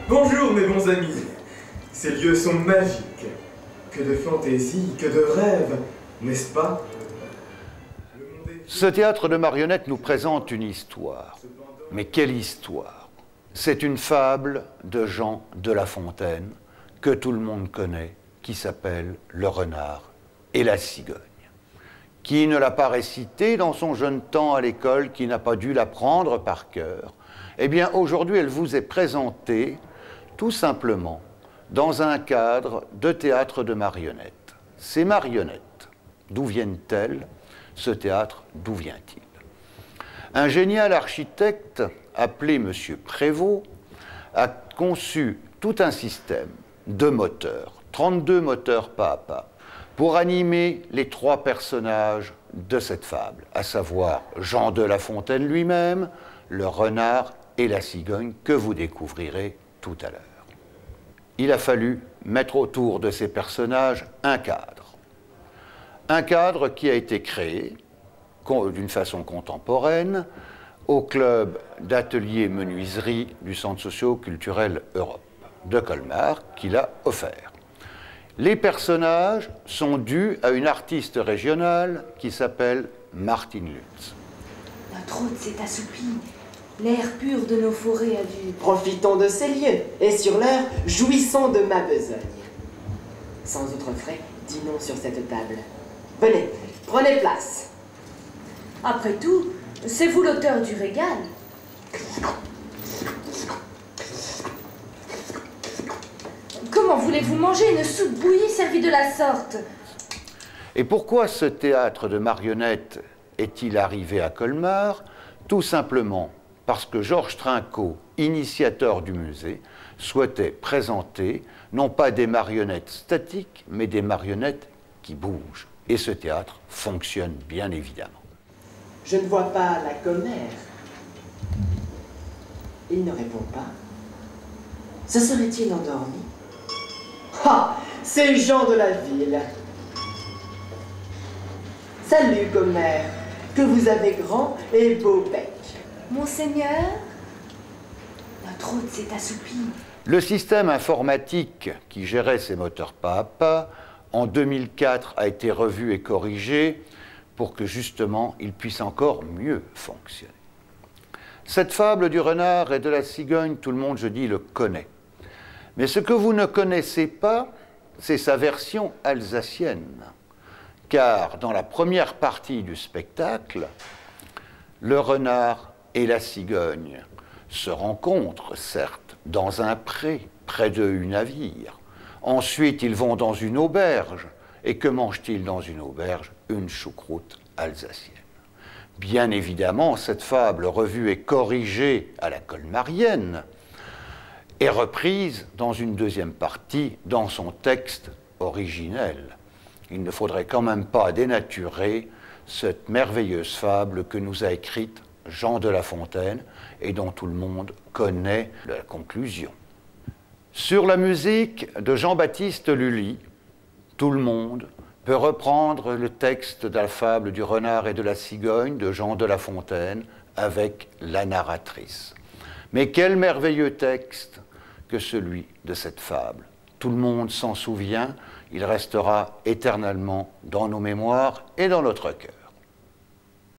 Bonjour mes bons amis, ces lieux sont magiques. Que de fantaisie, que de rêves, n'est-ce pas? Ce théâtre de marionnettes nous présente une histoire. Mais quelle histoire? C'est une fable de Jean de La Fontaine, que tout le monde connaît, qui s'appelle Le Renard et la Cigogne. Qui ne l'a pas récitée dans son jeune temps à l'école, qui n'a pas dû l'apprendre par cœur? Eh bien, aujourd'hui, elle vous est présentée tout simplement dans un cadre de théâtre de marionnettes. Ces marionnettes, d'où viennent-elles? Ce théâtre, d'où vient-il? Un génial architecte appelé M. Prévost a conçu tout un système de moteurs, 32 moteurs pas à pas, pour animer les trois personnages de cette fable, à savoir Jean de La Fontaine lui-même, le renard et la cigogne que vous découvrirez tout à l'heure. Il a fallu mettre autour de ces personnages un cadre. Un cadre qui a été créé d'une façon contemporaine au club d'atelier menuiserie du Centre socio-culturel Europe de Colmar qui l'a offert. Les personnages sont dus à une artiste régionale qui s'appelle Martine Lutz. Notre hôte s'est assoupi. L'air pur de nos forêts a dû... Profitons de ces lieux, et sur l'heure, jouissons de ma besogne. Sans autre frais, dînons sur cette table. Venez, prenez place. Après tout, c'est vous l'auteur du régal. Comment voulez-vous manger une soupe bouillie servie de la sorte? Et pourquoi ce théâtre de marionnettes est-il arrivé à Colmar? Tout simplement parce que Georges Trinquot, initiateur du musée, souhaitait présenter non pas des marionnettes statiques, mais des marionnettes qui bougent. Et ce théâtre fonctionne bien évidemment. Je ne vois pas la commère. Il ne répond pas. Se serait-il endormi? Ah, c'est Jean de la ville. Salut, commère. Que vous avez grand et beau bec. Monseigneur, notre hôte s'est assoupi. Le système informatique qui gérait ces moteurs pas à pas, en 2004, a été revu et corrigé pour que justement il puisse encore mieux fonctionner. Cette fable du renard et de la cigogne, tout le monde, je dis, le connaît. Mais ce que vous ne connaissez pas, c'est sa version alsacienne. Car dans la première partie du spectacle, le renard et la cigogne se rencontrent, certes, dans un pré, près de navire. Ensuite, ils vont dans une auberge. Et que mangent-ils dans une auberge? Une choucroute alsacienne. Bien évidemment, cette fable revue et corrigée à la colmarienne est reprise dans une deuxième partie, dans son texte originel. Il ne faudrait quand même pas dénaturer cette merveilleuse fable que nous a écrite Jean de La Fontaine et dont tout le monde connaît la conclusion. Sur la musique de Jean-Baptiste Lully, tout le monde peut reprendre le texte de la fable du renard et de la cigogne de Jean de La Fontaine avec la narratrice. Mais quel merveilleux texte que celui de cette fable. Tout le monde s'en souvient, il restera éternellement dans nos mémoires et dans notre cœur.